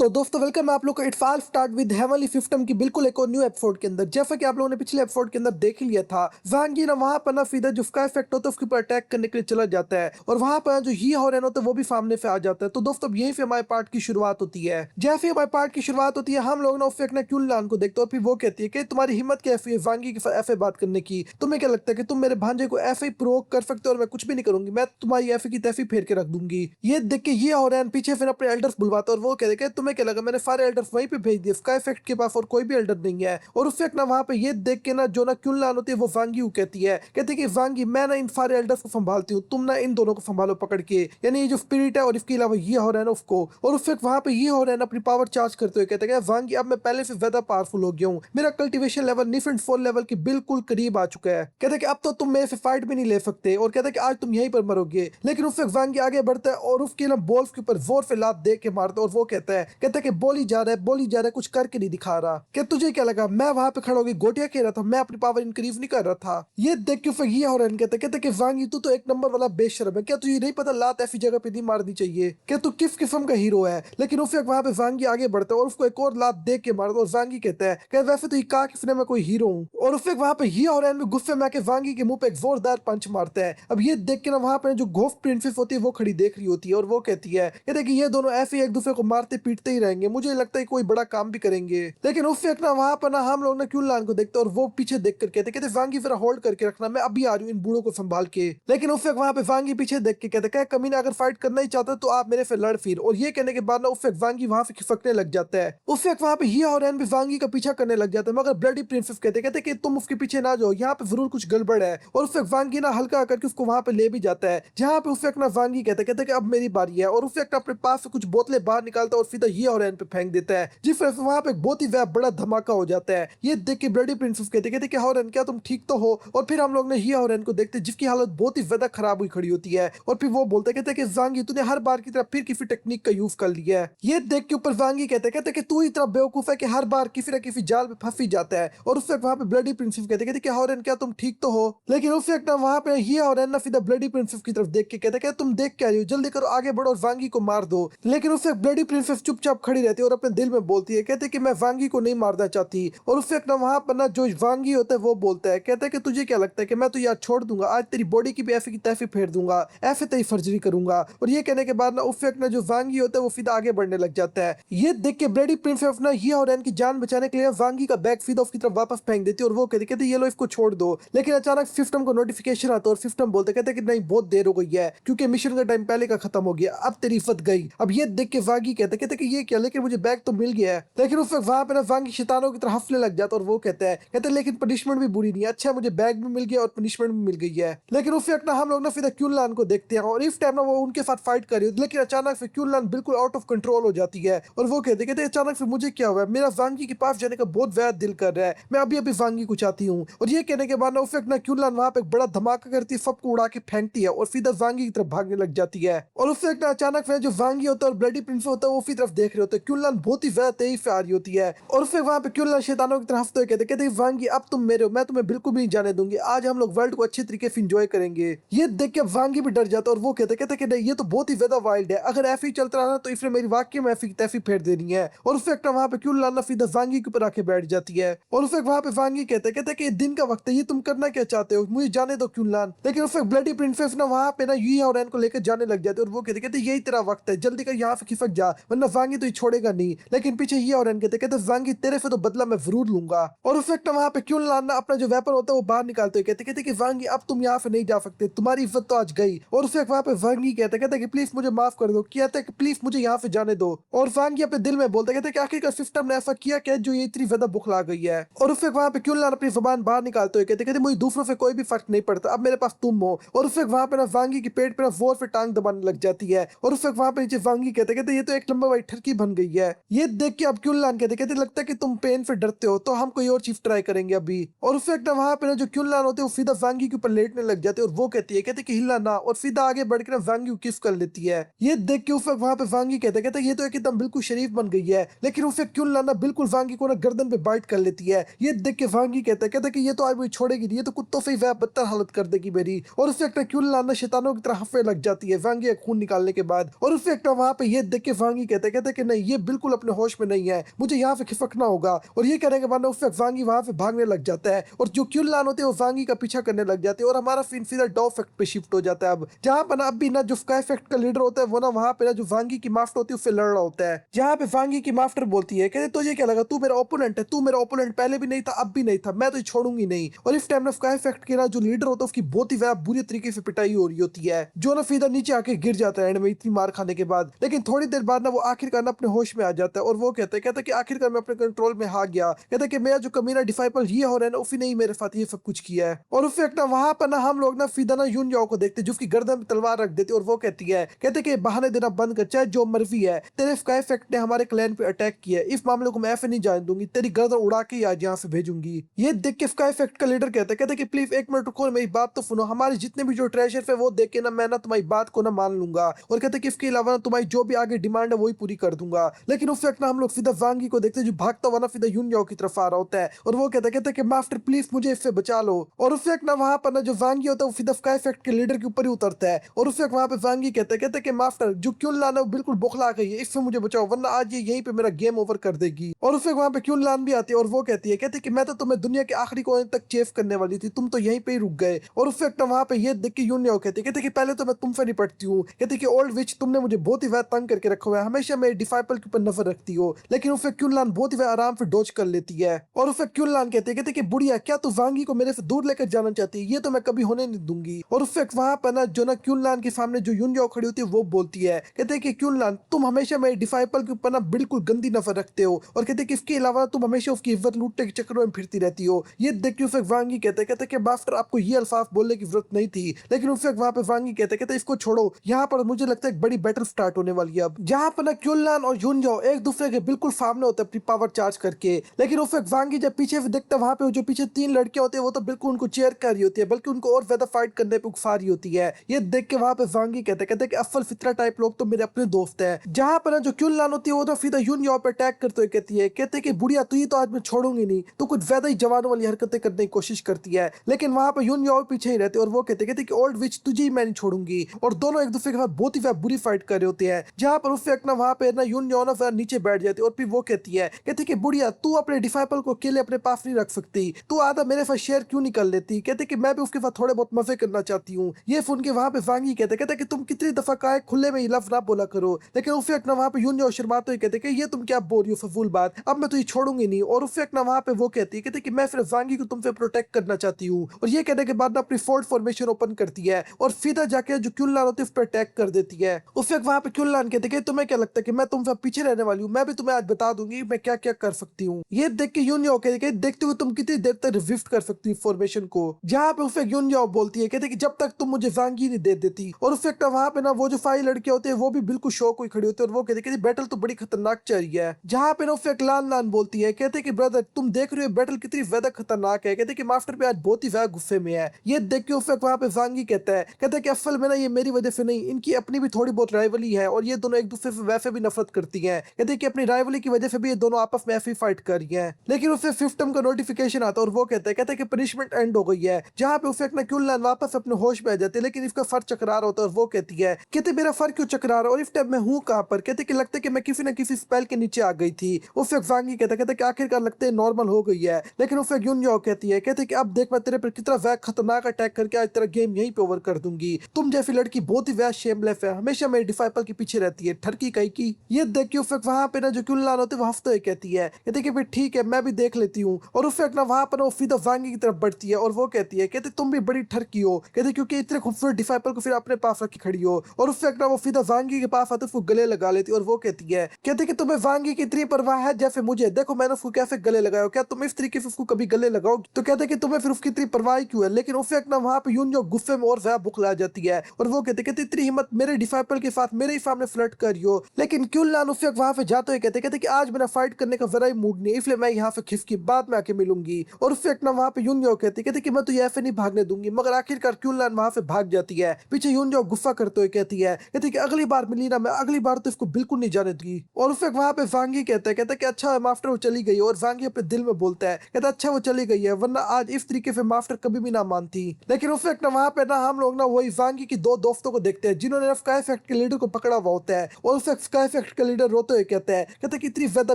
तो दोस्तों वेलकम है आप लोग का it's all start with heavenly फिफ्टम की बिल्कुल एक और न्यू एपिसोड के अंदर। जैसा कि आप लोगों ने पिछले एपिसोड के अंदर देख ही लिया था, वांगी ना वहां पर ना फिदा जो उसका इफेक्ट होता है उसके ऊपर अटैक करने के लिए चला जाता है और वहां पर जो ही हॉरन होता है वो भी सामने से आ जाता है। तो दोस्तों अब यहीं से हमारे पार्ट की शुरुआत होती है। जैसे ही हमारे पार्ट की शुरुआत होती है हम लोग ना उस ना क्यून को देखते हैं और फिर वो कहती है कि तुम्हारी हिम्मत कैसी है वांगी के साथ ऐसे बात करने की, तुम्हें क्या लगता है कि तुम मेरे भांजे को ऐसे ही प्रोवोक कर सकते हो और मैं कुछ भी नहीं करूंगी, मैं तुम्हारी ऐसे की तैफी फेर के रख दूंगी। ये देख के ये हॉरन पीछे फिर अपने एल्डर्स बुलवाता है और वो कहते हैं कि तुम्हें क्या लगा मैंने सारे एल्डर्स वहीं पे भेज दिए, स्काई इफेक्ट के पास और कोई भी एल्डर नहीं है। और उस वक्त ना वहां पे ये देख के ना जो ना क्यूनलान होती है वो वांगी कहती है, कहती है कि वांगी मैं ना इन सारे एल्डर्स को संभालती हूँ, तुम ना इन दोनों को संभालो पकड़ के, यानी ये जो स्पिरिट है और इसके अलावा ये हो रहा है ना उसको। और उस वक्त वहां पे ये हो रहा है ना अपनी पावर चार्ज करते हुए कहते हैं वांगी अब मैं पहले से ज्यादा पावरफुल हो गया हूँ, मेरा cultivation level nif and four level के बिल्कुल करीब आ चुका है। कहते कि अब तो तुम मेरे से फाइट भी नहीं ले सकते और कहते कि आज तुम यहीं पर मरोगे। लेकिन उस वक्त वांगी आगे बढ़ता है और उसके ना बॉल्स के ऊपर जोर से लात दे के मारता है और वो कहता है कि बोली जा रहा है बोली जा रहा है, कुछ करके नहीं दिखा रहा। क्या तुझे क्या लगा मैं वहां पे खड़ा होकर गोटियां कह रहा था, मैं अपनी पावर इंक्रीज नहीं कर रहा था। ये देख के फिर ये हो रहा कहते कि वांगी तू तो एक नंबर वाला बेशर्म है, क्या तुझे नहीं पता लात ऐसी जगह पे नहीं मारनी चाहिए, क्या तू किस किस्म का हीरो है। लेकिन उस वक्त वहां पे वांगी आगे बढ़ता है और उसको एक और लात दे के मारता है और वांगी कहता है कि वैसे तो ये कहा किसने मैं कोई हीरो हूँ। और उस वक्त वहां पे ये हो रहा है गुस्से में आके वांगी के मुंह पे एक जोरदार पंच मारता है। अब ये देख के ना वहां पे जो गोफ प्रिंसेस होती है वो खड़ी देख रही होती है और वो कहती है कहते कि ये दोनों ऐसे ही एक दूसरे को मारते पीटते ही रहेंगे, मुझे लगता है कोई बड़ा काम भी करेंगे। लेकिन उस वक्त ना वहां पर ना हम लोग ना क्यूनलान को देखते और वो पीछे देख कर कहते वांगी जरा होल्ड करके रखना, मैं अभी आ रही हूँ इन बूढ़ों को संभाल के। लेकिन उस वक्त वहां पे वांगी पीछे देख के कहते कमीना अगर फाइट करना ही चाहता तो आप मेरे से लड़ फिर। और ये कहने के बाद ना उस वक्त वांगी वहां से खिसकने लग जाता है। उस वक्त वहां पे ये और भी वांगी का पीछा करने लग जाता है, मगर ब्लडी प्रिंसेस कहते कि तुम उसके पीछे ना जाओ, यहाँ पे जरूर कुछ गड़बड़ है। और उस वक्त वांगी ना हल्का करके उसको वहां पे ले भी जाता है, जहाँ पे उस वक्त ना वांगी कहते कि अब मेरी बारी है। और उस वक्त अपने पास से कुछ बोतलें बाहर निकालता है और सीधा ये और पे फेंक देता है, जिस वजह से वहां पे एक बहुत ही बड़ा धमाका हो जाता है। ये देख के ब्लडी प्रिंसेस कहते कि हॉरन क्या तुम ठीक तो हो। और फिर हम लोग ने ही हॉरन को देखते जिसकी हालत बहुत ही ज्यादा खराब हुई खड़ी होती है और फिर वो बोलते कहते कि वांगी तूने हर बार की तरह फिर किसी टेक्निक का यूज कर लिया है। ये देख के ऊपर वांगी कहते कि तू इतना बेवकूफ है कि हर बार किसी न किसी जाल में फंस ही जाता है। और उस वक्त वहां पे ब्लडी प्रिंसेस कहते कि हॉरन क्या तुम ठीक तो हो। लेकिन उस वक्त ना वहां पे ये हॉरन ना सीधा ब्लडी प्रिंसेस की तरफ देख के कहते तुम देख क्या रही हो, जल्दी करो आगे बढ़ो और वांगी को मार दो। लेकिन उस वक्त ब्लडी प्रिंसेस चुपचाप खड़ी रहती है और अपने दिल में बोलती है कहते कि मैं वांगी को नहीं मारना चाहती। और उस वक्त ना वहां पर ना जो वांगी होता है वो बोलता है कहता है कि तुझे क्या लगता है कि मैं तो यार छोड़ दूंगा, आज तेरी बॉडी की भी ऐसे की तैफी फेर दूंगा, ऐसे तेरी सर्जरी करूंगा। और ये कहने के बाद ना उस वक्त ना जो वांगी होता है वो सीधा आगे बढ़ने लग जाता है। ये देख के ब्लडी प्रिंसेस ना ये और की जान बचाने के लिए वांगी का बैग सीधा उसकी तरफ वापस फेंक देती है और वो कहती ये लो इसको छोड़ दो। लेकिन अचानक सिस्टम को नोटिफिकेशन आता है और सिस्टम बोलते कहते कि नहीं बहुत देर हो गई है क्योंकि मिशन का टाइम पहले का खत्म हो गया, अब तेरी इज्जत गई। अब ये देख के वांगी कहते कि ये क्या, लेकिन मुझे बैग तो मिल गया है। लेकिन उस वक्त वहां पे ना वांगी शैतानों की तरह हंसने लग जाता है और वो कहते हैं लेकिन पनिशमेंट भी बुरी नहीं है, अच्छा मुझे बैग भी मिल गया और पनिशमेंट भी मिल गई है। लेकिन उस वक्त ना हम लोग ना फिर क्यूनलान को देखते हैं और इस टाइम ना वो उनके साथ फाइट कर रही है। लेकिन अचानक से क्यूनलान बिल्कुल आउट ऑफ कंट्रोल हो जाती है और वो कहते अचानक से मुझे क्या हुआ है, मेरा वांगी के पास जाने का बहुत ज्यादा दिल कर रहा है, मैं अभी अभी वांगी को चाहती हूँ। और ये कहने के बाद ना उस वक्त ना क्यूनलान वहां पे एक बड़ा धमाका करती है, सबको उड़ा के फेंकती है और सीधा वांगी की तरफ भागने लग जाती है। और उस वक्त ना अचानक से जो वांगी होता है और ब्लडी प्रिंस होता है वो उसी तरफ देख रहे होते हैं, क्यूनलान बहुत ही ज्यादा तेज से आ रही होती है। और फिर वहां पे क्यूनलान शैतानों की तरफ हंसते हुए कहते वांगी अब तुम मेरे हो, मैं तुम्हें बिल्कुल भी नहीं जाने दूंगी, आज हम लोग वर्ल्ड को अच्छे तरीके से एंजॉय करेंगे। ये देख के वांगी भी डर जाता है और वो कहते कि नहीं ये तो बहुत ही ज्यादा वाइल्ड है, अगर ऐसे ही चलता रहा तो इसने मेरी वाकई में ऐसी तैफी फेर देनी है। और उस वक्त वहां पे क्यूनलान ना सीधा वांगी के ऊपर आके बैठ जाती है और उस वक्त वहां पे वांगी कहते कि दिन का वक्त है, ये तुम करना क्या चाहते हो, मुझे जाने दो क्यूनलान। लेकिन उस वक्त ब्लडी प्रिंसेस ना वहां पे ना यू और को लेकर जाने लग जाते और वो कहते यही तेरा वक्त है, जल्दी कर यहाँ से खिसक जा वरना वांगी तो छोड़ेगा नहीं। लेकिन पीछे ये और कहते वांगी तेरे से तो बदला मैं जरूर लूंगा। और उस वक्त वहां पे क्यूनलान ना अपना जो वेपन होता है वो बाहर निकालते हुए कहते कि वांगी अब तुम यहाँ से नहीं जा सकते, तुम्हारी इज्जत तो आज गई। और उस वक्त वहां पे वांगी कहते कि प्लीज मुझे माफ कर दो, कहते कि प्लीज मुझे यहाँ से जाने दो। और वांगी अपने दिल में बोलते कहते कि आखिरकार सिस्टम ने ऐसा किया क्या जो ये इतनी ज्यादा बुखला गई है। और उस वक्त वहां पे क्यूनलान अपनी जुबान बाहर निकालते हुए कहते मुझे दूसरों से कोई भी फर्क नहीं पड़ता, अब मेरे पास तुम हो। और उस वक्त वहां पे ना वांगी के पेट पे ना जोर से टांग दबाने लग जाती है और उस वक्त वहां पे नीचे वांगी कहते ये तो एक लंबा वाइट ठरकी बन गई है। ये देख के अब क्यूनलान कहते लगता है कि तुम पेन से डरते हो तो हम कोई और चीज ट्राई करेंगे अभी। और उस वक्त वहां पे ना जो क्यूनलान होते हैं वो सीधा वांगी के ऊपर लेटने लग जाते हैं और वो कहती है कि हिलना ना, और सीधा आगे बढ़ के ना वांगी को किस कर लेती है। ये देख के उस वक्त वहां पे वांगी कहते ये तो एकदम बिल्कुल शरीफ बन गई है। लेकिन उस वक्त क्यूनलान ना बिल्कुल वांगी को ना गर्दन पे बाइट कर लेती है। ये देख के वांगी कहते कि ये तो आज मुझे छोड़ेगी नहीं, ये तो कुत्तों से ही बदतर हालत कर देगी मेरी। और उस वक्त क्यूनलान ना शैतानों की तरह हंसने लग जाती है वांगी खून निकालने के बाद। और उस वक्त वहां पे ये देख के वांगी कहते कहते कि नहीं, ये बिल्कुल अपने होश में नहीं है, मुझे यहाँ पे खिसकना होगा। और ये कहने के बाद ना उस वक्त वांगी वहां पे भागने लग जाता है और जो क्यूनलान होते हैं वो वांगी का पीछा करने लग जाते हैं और हमारा सीन सीधा डॉ फैक्ट पे शिफ्ट हो जाता है। अब जहाँ पर ना अब भी ना जो स्काई फैक्ट का लीडर होता है वो ना वहां पे ना जो वांगी की मास्टर होती है उससे लड़ रहा होता है। जहाँ पे वांगी की मास्टर बोलती है, कहते तुझे क्या लगा, तू मेरा ओपोनेंट है, तू मेरा ओपोनेंट पहले भी नहीं था, अब भी नहीं था, मैं तुझे छोड़ूंगी नहीं। और इस टाइम ना स्काई फैक्ट के ना जो लीडर होता है उसकी बहुत ही ज्यादा बुरी तरीके से पिटाई हो रही होती है, जो ना सीधा नीचे आके गिर जाता है एंड में इतनी मार खाने के बाद। लेकिन थोड़ी देर बाद ना वो आखिरकार ना अपने होश में आ जाता है और वो कहता है कि आखिरकार मैं अपने कंट्रोल में आ गया। कहता है कि मेरा जो कमीना डिसाइपल ये हो रहा है ना उसी ने ही मेरे साथ ये सब कुछ किया है। और उस वक्त ना वहां पर ना हम लोग ना सीधा ना यून जाओ को देखते हैं जो उसकी गर्दन में तलवार रख देती है और वो कहती है, कहते कि बहाने देना बंद कर, चाहे जो मर्जी है, तेरे स्काई फैक्ट ने हमारे क्लैन पे अटैक किया है, इस मामले को मैं ऐसे नहीं जाने दूंगी, तेरी गर्दन उड़ा के ही आज यहाँ से भेजूंगी। ये देख के स्काई फैक्ट का लीडर कहते कि प्लीज एक मिनट रुको, मेरी बात तो सुनो, हमारे जितने भी जो ट्रेजर है वो देख के ना मैं ना तुम्हारी बात को ना मान लूंगा और कहते कि इसके अलावा ना तुम्हारी जो भी आगे डिमांड है वही पूरी कर दूंगा। लेकिन उस वक्त ना हम लोग सीधा वांगी को देखते हैं जो भागता हुआ ना सीधा यूनजाओ की तरफ आ रहा होता है और वो कहता है कि मास्टर प्लीज मुझे इससे बचा लो। और उस वक्त ना वहां पर ना जो वांगी होता है वो सीधा स्काई फैक्ट के लीडर के ऊपर ही उतरता है और उस वक्त वहां पे वांगी कहता है कि मास्टर जो क्यूनलान है वो बिल्कुल बौखला गई है, इससे मुझे बचाओ वरना आज ये यहीं पे मेरा गेम ओवर कर देगी। और उस वक्त वहां पे क्यूनलान भी आती है और वो कहती है कि मैं तो तुम्हें दुनिया के आखिरी कोने तक चेस करने वाली थी, तुम तो यहीं पे ही रुक गए। और उस वक्त वहां पे ये देख के यूनियो कहते कि पहले तो मैं तुमसे निपटती हूँ, कहते कि ओल्ड विच तुमने मुझे बहुत ही ज्यादा तंग करके रखा हुआ है, हमेशा मेरे डिसाइपल के ऊपर नजर रखती हो। लेकिन उस वक्त क्यूनलान बहुत ही ज्यादा आराम से डोज कर लेती है और उस वक्त क्यूनलान कहते कि बुढ़िया क्या तू वांगी को मेरे से दूर लेकर जाना चाहती है, ये तो मैं कभी होने नहीं दूंगी। और उस वक्त वहां पर ना जो ना क्यूनलान के सामने जो यूनजाओ खड़ी होती है वो बोलती है, कहते कि क्यूनलान तुम हमेशा मेरे डिसाइपल के ऊपर ना बिल्कुल गंदी नजर रखते हो और कहते कि इसके अलावा तुम हमेशा उसकी इज्जत लूटने के चक्कर में फिरती रहती हो। ये देख के उस वक्त वांगी कहते कि मास्टर आपको ये अल्फाज बोलने की जरूरत नहीं थी। लेकिन उस वक्त वहां पे वांगी कहते इसको छोड़ो, यहाँ पर मुझे लगता है एक बड़ी बैटल स्टार्ट होने वाली है अब, जहाँ पर ना क्यूनलान और यूनजाओ एक दूसरे के बिल्कुल सामने होते हैं अपनी पावर चार्ज करके। लेकिन उस वक्त वांगी जब पीछे से देखता है वहां पे जो पीछे तीन लड़कियां होती है वो तो बिल्कुल उनको चेयर कर रही होती है, बल्कि उनको और ज्यादा फाइट करने पे उकसा रही होती है। ये देख के वहां पे वांगी कहते कि अफल फितरा टाइप लोग तो मेरे अपने दोस्त है। जहाँ पर जो क्यूनलान होती है वो तो सीधा यूनजाओ पे अटैक करते हुए कहती है, कहते कि बुढ़िया तू ही तो आज मैं छोड़ूंगी नहीं, तो कुछ ज्यादा ही जवानों वाली हरकतें करने की कोशिश करती है। लेकिन वहां पर यूनजाओ पीछे ही रहते और वो कहते कि ओल्ड विच तुझे ही मैं नहीं छोड़ूंगी। और दोनों एक दूसरे के साथ बहुत ही बुरी फाइट कर रहे होते हैं, जहाँ पर उस वक्त ना वहां पे ना यूनजाओ ना नीचे बैठ जाती है और फिर वो कहती कि बुढ़िया तू अपने डिसाइपल को अकेले अपने पास नहीं रख सकती, तू आधा मेरे साथ शेयर क्यों नहीं कर लेती, कहते कि मैं भी उसके साथ थोड़े बहुत मजे करना चाहती हूँ। ये सुन के वहां पे वांगी कहते कि तुम कितनी दफा कहा है खुले में ही लफ्ज ना बोला करो। लेकिन उस वक्त ना वहां पे यूनजाओ शर्माते हुए कहते कि ये तुम क्या बोल रही हो फजूल बात, अब मैं तुझे छोड़ूंगी नहीं। और उस वक्त ना वहां पे वो कहती कि मैं फिर वांगी को तुमसे प्रोटेक्ट करना चाहती हूँ। और ये कहने के बाद ना अपनी फोर्ट फॉर्मेशन ओपन करती है और सीधा जाके जो क्यूनलान होती है उस पर अटैक कर देती है। उस वक्त वहां पे क्यूनलान कहते कि तुम्हें क्या लगता है कि मैं तुमसे पीछे रहने वाली हूँ, मैं भी तुम्हें आज बता दूंगी मैं क्या क्या कर सकती हूँ। ये देख के यूनजाओ कहते देखते हुए तुम कितनी देर तक रिविफ्ट कर सकती हो फॉर्मेशन को, जहाँ पे उस वक्त यूनजाओ बोलती है कहते कि जब तक तुम मुझे वांगी नहीं दे देती। और उस वक्त वहां पे ना वो जो 5 लड़के होते हैं वो भी बिल्कुल शौक हुई खड़ी होती है और वो कहते बैटल तो बड़ी खतरनाक चल रही है। जहाँ पे ना उस वक्त लान लान बोलती है कहते कि ब्रदर तुम देख रहे हो बैटल कितनी ज्यादा खतरनाक है, कहते कि मास्टर पे आज बहुत ही ज्यादा गुस्से में है। ये देख के उस वक्त वहां पे वांगी कहता है कि असल में ना ये मेरी वजह से नहीं, इनकी अपनी भी थोड़ी बहुत राइवली है और ये दोनों एक दूसरे से वैसे भी नफरत करती हैं। कहते कि अपनी राइवली की वजह से भी ये दोनों आपस में ऐसे ही फाइट कर रही हैं। लेकिन उसे सिस्टम का नोटिफिकेशन आता है और वो कहता है कि पनिशमेंट एंड हो गई है, जहाँ पे उसे ना क्यूनलान वापस अपने होश में आ जाते हैं। लेकिन इसका फर चकरा रहा होता है और वो कहती है कहते मेरा फर क्यों चकरा रहा है और इस टाइम मैं हूँ कहाँ पर, कहते कि लगता है कि मैं किसी न किसी स्पेल के नीचे आ गई थी। उस वक्त वांगी कहता कि आखिरकार लगता है नॉर्मल हो गई है। लेकिन उस वक्त यूनजाओ कहते कि अब देख मैं तेरे पर कितना वैक खतरनाक अटैक करके आज तेरा गेम यहीं पे ओवर कर दूंगी, तुम जैसी लड़की बहुत ही वैस शेमलेस है, हमेशा मेरे डिसाइपल के पीछे रहती है, ठरकी कहीं की। ये देख के उस वक्त वहां पे ना जो क्यूनलान होते वो हफ्ते कहती कि भाई ठीक है मैं भी देख लेती हूँ। और उस वक्त ना वहां पर वो सीधा वांगी की तरफ बढ़ती है और वो कहती तुम भी बड़ी ठरकी हो, कहते क्योंकि इतने खूबसूरत डिसाइपल को फिर अपने पास रखी खड़ी हो। और उस वक्त ना वो सीधा वांगी के पास आते उसको गले लगा लेती और वो कहती कि तुम्हें वांगी की इतनी परवाह है जैसे मुझे, देखो मैंने उसको कैसे गले लगाया, क्या तुम इस तरीके से उसको कभी गले लगाओ, तो कहते कि तुम्हें फिर उसकी इतनी परवाह क्यों है। लेकिन उस वक्त ना वहां पे यूनजाओ गुस्से में और ज्यादा बुखला जाती है और वो कहते इतनी हिम्मत मेरे डिसाइपल के साथ मेरे ही सामने फ्लर्ट कर रही हो। लेकिन क्यूनलान उस वक्त वहां पे जाते हुए कहते कि आज मेरा फाइट करने का जरा ही मूड नहीं, इसलिए मैं यहाँ से खिसकी बाद में आके मिलूंगी। और उस वक्त ना वहां पे यूनजाओ कहती कि मैं तो ऐसे नहीं भागने दूंगी, मगर आखिरकार क्यूनलान वहां से भाग जाती है। पीछे यूनजाओ गुस्सा करते हुए कहती कि अगली बार मिली ना मैं अगली बार तो इसको बिल्कुल नहीं जाने दूंगी। और उस वक्त वहां पे वांगी कहता है कि अच्छा मास्टर वो चली गई, और वांगी अपने दिल में बोलता है कहता अच्छा वो चली गई है वरना आज इस तरीके से मास्टर कभी भी ना मानती। लेकिन उस वक्त ना वहां पे ना हम लोग ना वही वांगी की दो दोस्तों को देखते हैं जिन्होंने स्काई फैक्ट के लीडर को पकड़ा हुआ होता है और उस वक्त स्काई इफेक्ट का लीडर रोते हुए कहता है, कहता है कि इतनी ज्यादा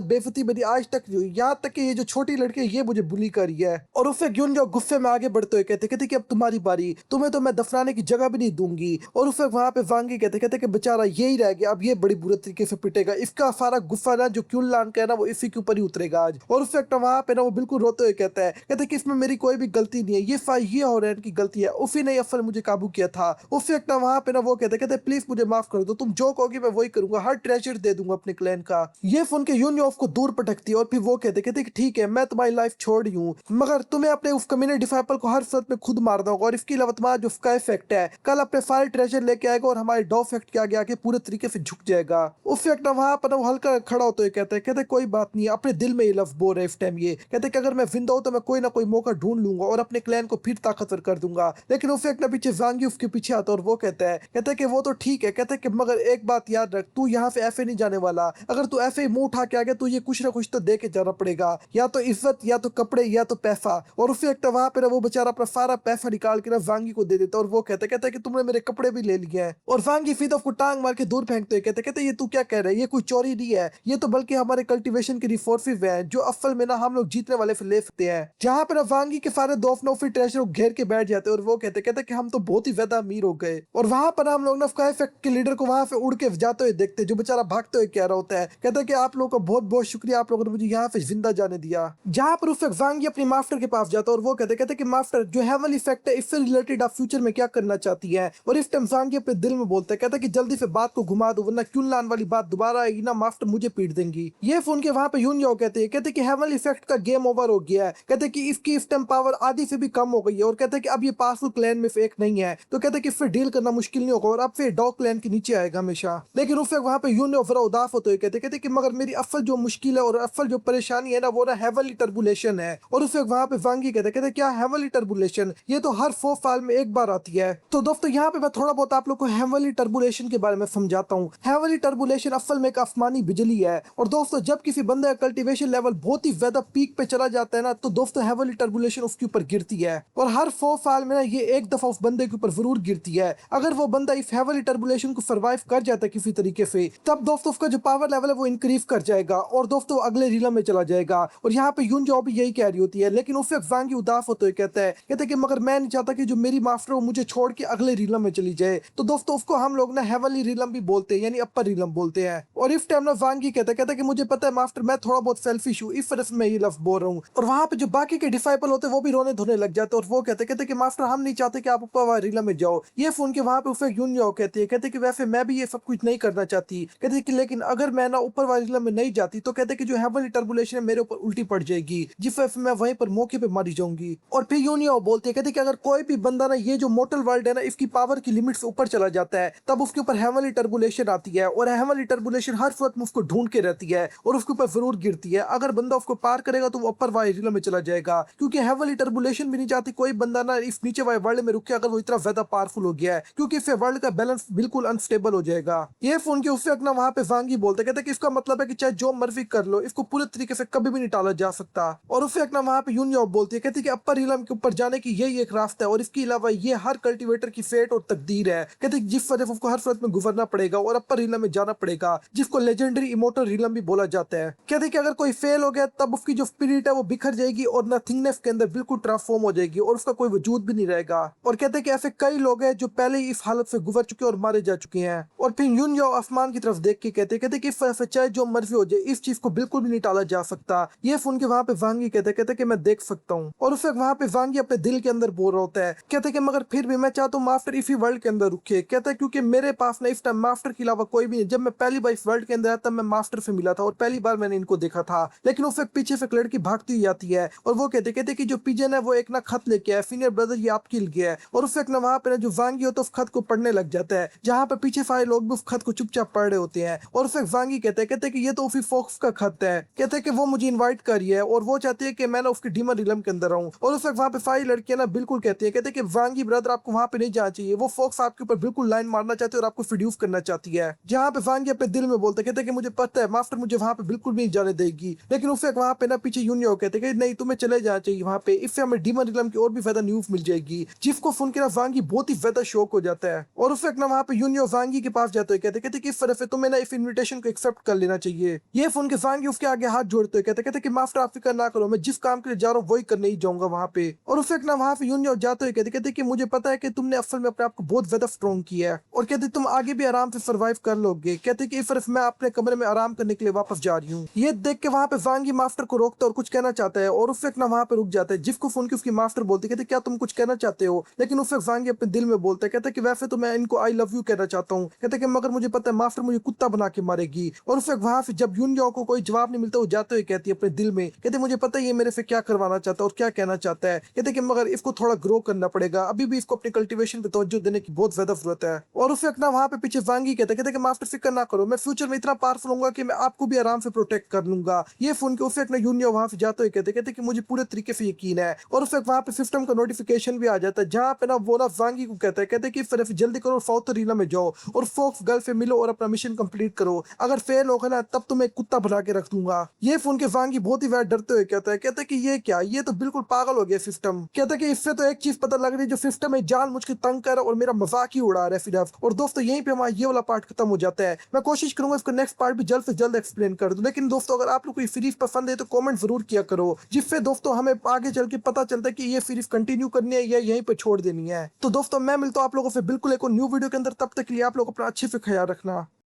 बेइज्जती मेरी आज तक नहीं हुई, यहाँ तक कि ये जो छोटी लड़की है ये मुझे बुली कर रही है। और उसे यून जो गुस्से में आगे बढ़ते हुए कहते कि अब तुम्हारी बारी, तुम्हें तो मैं दफनाने की जगह भी नहीं दूंगी। और उसे वहां पे वांगी कहते कि बेचारा यही रह गया, अब ये बड़ी बुरे तरीके से पिटेगा, इसका सारा गुस्सा ना जो क्यून लान का है ना वो इसी के ऊपर ही उतरेगा आज। और उस वक्त वहां पे ना वो बिल्कुल रोते हुए कहते कि इसमें मेरी कोई भी गलती नहीं है, ये हो रहा है इनकी गलती है, उसी ने अफल मुझे काबू किया था। उस वक्त ना वहां पे ना वो कहते प्लीज मुझे माफ कर दो, तुम जो कहोगी मैं वही करूंगा, हर ट्रेजर दे दूंगा अपने क्लैन का। ये सुन के यूनियॉफ को दूर पटकती है और फिर वो कहते कि ठीक है मैं तुम्हारी लाइफ छोड़ रही हूँ, मगर तुम्हें अपने उस कमीने डिसाइपल को हर सूरत में खुद मारना होगा। और इसके अलावा तुम्हारा जो स्काई फैक्ट है कल अपने सारे ट्रेजर लेके आएगा और हमारे डॉ फैक्ट के आगे आके पूरे तरीके से झुक जाएगा। उस वक्त ना वहां पर वो हल्का खड़ा होते हुए कहते कोई बात नहीं, अपने दिल में ये लफ्ज बोल रहे इस टाइम, ये कहते कि अगर मैं जिंदा हूं तो मैं कोई ना कोई मौका ढूंढ लूंगा और अपने क्लैन को फिर ताकतवर कर दूंगा। लेकिन उस वक्त ना पीछे वांगी उसके पीछे आता और वो कहता है कि वो तो ठीक है, कहते कि मगर एक बात याद रख, तू यहाँ से ऐसे नहीं जाने वाला, अगर तू ऐसे ही मुंह उठा के आ गया तो ये कुछ ना कुछ तो दे के जाना पड़ेगा, या तो इज्जत या तो कपड़े या तो पैसा। और उस वक्त वहां पे वो बेचारा अपना सारा पैसा निकाल के ना वांगी को दे देता और वो कहता है कि तुमने मेरे कपड़े भी ले लिए हैं। और वांगी फिर को टांग मार के दूर फेंकते हुए कहते ये तू क्या कह रहा है, ये कोई चोरी नहीं है, ये तो बल्कि हमारे कल्टीवेशन की रिसोर्सेज है जो असल में ना हम लोग जीतने वाले से ले सकते हैं। जहां पर वांगी के सारे दोस्त ना फिर ट्रेजर को घेर के बैठ जाते हैं और वो कहते कि हम तो बहुत ही ज्यादा अमीर हो गए। और वहां पर हम लोग ना स्काई फैक्ट के लीडर को वहां से उड़ के जाते हुए देखते हैं, जो बेचारा भागते हुए कह रहा होता है, कहता है कि आप लोगों का बहुत बहुत शुक्रिया, आप लोगों ने मुझे यहाँ से जिंदा जाने दिया। जहां पर उस वक्त वांगी अपनी मास्टर के पास जाता है और वो कहते कि मास्टर जो हेवन इफेक्ट है इससे रिलेटेड आप फ्यूचर में क्या करना चाहती है। और इस टाइम वांगी अपने दिल में बोलता है, कहता है कि जल्दी से बात को घुमा दो वरना क्यून लान वाली बात दोबारा आएगी ना मास्टर मुझे पीट देंगी। ये सुन के वहां पे यूनियो कहते कि हेवन इफेक्ट का गेम ओवर हो गया है, कहते कि इसकी इस टाइम पावर आधी से भी कम हो गई है और कहते कि अब ये पावरफुल क्लैन में से एक नहीं है, तो कहते कि फिर डील करना मुश्किल नहीं होगा और अब फिर डॉग क्लैन के नीचे आएगा हमेशा। लेकिन उस वक्त वहां पे यूनियो जरा उदास होते हुए कहते कि मगर मेरी असल जो मुश्किल है और असल जो परेशानी है ना वो ना हेवनली टर्बुलेशन है। और उस वक्त वहां पे वांगी कहते क्या हेवनली टर्बुलेशन, ये तो हर 4 साल में एक बार आती है। तो दोस्तों यहाँ पे मैं थोड़ा बहुत आप लोग को हेवनली टर्बुलेशन के बारे में समझाता हूँ। हेवनली टर्बुलेशन असल में एक आसमानी बिजली है और दोस्तों जब किसी बंदे का कल्टीवेशन लेवल बहुत ही ज्यादा पीक पे चला जाता है ना तो दोस्तों हेवनली टर्बुलेशन उसके ऊपर गिरती है और हर 4 साल में ना ये एक दफा उस बंदे के ऊपर जरूर गिरती है। अगर वो बंदा इस हेवनली टर्बुलेशन को सर्वाइव कर जाता है किसी तरीके से तब दोस्तों उसका जो पावर लेवल है वो इंक्रीज कर जाएगा और दोस्तों अगले रीलम में चला जाएगा। और यहाँ पे यून जो भी यही कह रही होती है, लेकिन उस वक्त वांगी उदास होते हुए कहता है कि मगर मैं नहीं चाहता कि जो मेरी मास्टर वो मुझे छोड़ के अगले रीलम में चली जाए। तो दोस्तों उसको हम लोग ना हेवनली रीलम भी बोलते हैं यानी अपर रीलम बोलते हैं। और इस टाइम ना वांगी कहता है कि मुझे पता है मास्टर मैं थोड़ा बहुत सेल्फिश हूँ, इस वजह से मैं ये लफ्ज बोल रहा हूँ। और वहां पे जो बाकी के डिसाइपल होते हैं वो भी रोने धोने लग जाते हैं और वो कहते कि मास्टर हम नहीं चाहते कि आप ऊपर रीलम में जाओ। ये फोन के वहां पे उसे यून जाओ कहते कि वैसे मैं भी ये सब कुछ नहीं करना चाहती, कहते कि लेकिन अगर मैं ना ऊपर वाली रीलम में नहीं जाती तो कहते कि जो हेवनली टर्बुलेशन है मेरे ऊपर उल्टी पड़ जाएगी जिस वजह से मैं वहीं पर मौके पे मारी जाऊंगी। और फिर यूनियो बोलते कहते कि अगर कोई भी बंदा ना ये जो मोर्टल वर्ल्ड है ना इसकी पावर की लिमिट से ऊपर चला जाता है तब उसके ऊपर हेवनली टर्बुलेशन आती है और हेवनली टर्बुलेशन हर वक्त उसको ढूंढ के रहती है और उसके ऊपर जरूर गिरती है। अगर बंदा उसको पार करेगा तो वो अपर वाले रीलम में चला जाएगा क्योंकि हेवनली टर्बुलेशन भी नहीं चाहती कोई बंदा ना इस नीचे वाले वर्ल्ड में रुके अगर वो इतना ज्यादा पावरफुल हो गया है क्योंकि इससे वर्ल्ड का बैलेंस बिल्कुल अनस्टेबल हो जाएगा। ये फोन के उससे ना वहां पे वांगी बोलते कहते कि इसका मतलब है कि चाहे जो मर्जी कर लो इसको पूरे तरीके से कभी भी नहीं टाला जा सकता। और उससे ना वहां पे यूनियो बोलती है कहती कि अपर रीलम के ऊपर जाने की यही एक रास्ता है और इसके अलावा ये हर कल्टीवेटर की फेट और तकदीर है। कहते जिस वजह उसको हर सूरत में गुजरना पड़ेगा और अपर रीलम में जाना पड़ेगा जिसको लेजेंडरी इमोर्टल रीलम भी बोला जाता है। कहते कि अगर कोई फेल हो गया तब उसकी जो स्पिरिट है वो बिखर जाएगी और नथिंगनेस के अंदर बिल्कुल ट्रांसफॉर्म हो जाएगी और उसका कोई वजूद भी नहीं रहेगा। और कहते कि ऐसे कई लोग हैं जो पहले ही इस हालत से गुजर चुके और मारे जा चुके हैं। और फिर यूनियो आसमान की तरफ देख के कहते कि चाहे जो मर्जी हो जाए इस चीज को बिल्कुल भी नहीं टाला जा सकता। ये सुन के वहां पे वांगी कहते कि मैं देख सकता हूँ। और उस वक्त वहां पे वांगी अपने दिल के अंदर बोल रहा होता है कहते कि मगर फिर भी मैं चाहता हूँ मास्टर इसी वर्ल्ड के अंदर रुके। कहता है क्योंकि मेरे पास ना इस टाइम मास्टर के अलावा कोई भी नहीं। जब मैं पहली बार इस वर्ल्ड के अंदर आया तब मैं मास्टर से मिला था और पहली बार मैंने इनको देखा था। लेकिन उस वक्त पीछे से एक लड़की भागती हुई आती है और वो कहते कि जो पिजन है वो एक ना खत लेके आया, सीनियर ब्रदर ये आपके लिए है। और उस वक्त ना वहां पे जो वांगी हो तो उस खत को पढ़ने लग जाता है जहां पे पीछे सारे लोग भी उस खत को चुपचाप पढ़ रहे होते हैं। और उस वक्त वांगी कहते कि ये तो उसी फॉक्स का खत है। कहते कि वो मुझे इन्वाइट कर रही है और वो चाहती है कि मैं ना उसके डीमन रिलम के अंदर रहूं। और उस वक्त वहां पे सारी लड़कियां ना बिल्कुल कहती है कहते कि वांगी ब्रदर आपको वहां पे नहीं जाना चाहिए, वो फॉक्स आपके ऊपर बिल्कुल लाइन मारना चाहती है और आपको फिड्यूस करना चाहती है। जहां पे वांगी अपने दिल में बोलते कहते कि मुझे पता है मास्टर मुझे वहां पे बिल्कुल भी नहीं जाने देगी। लेकिन उस वक्त वहां पे ना पीछे यूनियो कहते कि नहीं तुम्हें चले जाना चाहिए वहां पे, इससे हमें डीमन रिलम की और भी ज्यादा न्यूज मिल जाएगी। जिसको सुन के ना वांगी बहुत ही ज्यादा शौक हो जाता है। और उस वक्त ना वहां पे यूनियो वांगी के पास जाते हैं कहते कि इस तरह से तुम्हें ना इस इन्विटेशन को एक्सेप्ट कर लेना चाहिए। ये फोन के सांगी उसके आगे हाथ जोड़ते हुए कहते कहते कि मास्टर आप फिक्र ना करो, मैं जिस काम के लिए जा रहा हूँ वही करने ही जाऊंगा वहां पे। और उसे ना वहां पे यूनियन जाते हुए कहते कहते कि मुझे पता है कि तुमने असल में अपने आप को बहुत ज्यादा स्ट्रॉन्ग किया है और कहते तुम आगे भी आराम से सर्वाइव कर लोगे। कहते कि सिर्फ मैं अपने कमरे में आराम करने के लिए वापस जा रही हूँ। ये देख के वहां पे सांगी मास्टर को रोकता और कुछ कहना चाहता है और उसे ना वहां पे रुक जाता है, जिसको फोन की उसकी मास्टर बोलती कहते क्या तुम कुछ कहना चाहते हो, लेकिन उसे सांगी अपने दिल में बोलता है कहता कि वैसे तो मैं इनको आई लव यू कहना चाहता हूँ, कहते कि मगर मुझे पता है मास्टर मुझे कुत्ता बना के मारेगी। और उसे वहां से जब यूनजो को कोई जवाब नहीं मिलता वो जाते हुए कहती है अपने दिल में कहते मुझे पता है ये मेरे से क्या करवाना चाहता है और क्या कहना चाहता है, कहते कि मगर इसको थोड़ा ग्रो करना पड़ेगा, अभी भी इसको अपनी कल्टीवेशन पे तवज्जो देने की बहुत ज्यादा जरूरत है। और उसे ना वहां पे पीछे वांगी कहते कि मास्टर फिक्र ना करो, मैं फ्यूचर में इतना पावरफुल होऊंगा कि मैं आपको भी आराम से प्रोटेक्ट कर लूंगा। ये फोन के उसे ना यूनियन वहां से जाते हुए कहते कि मुझे पूरे तरीके से यकीन है। और उसे वहां पे सिस्टम का नोटिफिकेशन भी आ जाता है जहां पे ना वो ना वांगी को कहते कि फिर जल्दी करो साउथ अरीना में जाओ और फोक्स गर्ल से मिलो और अपना मिशन कंप्लीट करो, अगर फेल होगा ना तब तो मैं एक कुत्ता बना के रख दूंगा। ये फोन के वांगी बहुत ही ज्यादा डरते हुए कहते कि ये क्या, ये तो बिल्कुल पागल हो गया सिस्टम। कहते कि इससे तो एक चीज पता लग रही है जो सिस्टम है जान मुझ के तंग कर और मेरा मजाक ही उड़ा रहा है सिर्फ। और दोस्तों यहीं पे हमारा ये वाला पार्ट खत्म हो जाता है। मैं कोशिश करूंगा इसका नेक्स्ट पार्ट भी जल्द से जल्द एक्सप्लेन कर दूं, लेकिन दोस्तों अगर आप लोग को ये सीरीज पसंद है तो कमेंट जरूर किया करो, जिससे दोस्तों हमें आगे चल के पता चलता है कि ये सीरीज कंटिन्यू करनी है या यहीं पे छोड़ देनी है। तो दोस्तों मैं मिलता हूं आप लोगों से बिल्कुल एक और न्यू वीडियो के अंदर, तब तक के लिए आप लोग अपना अच्छे से ख्याल रखना।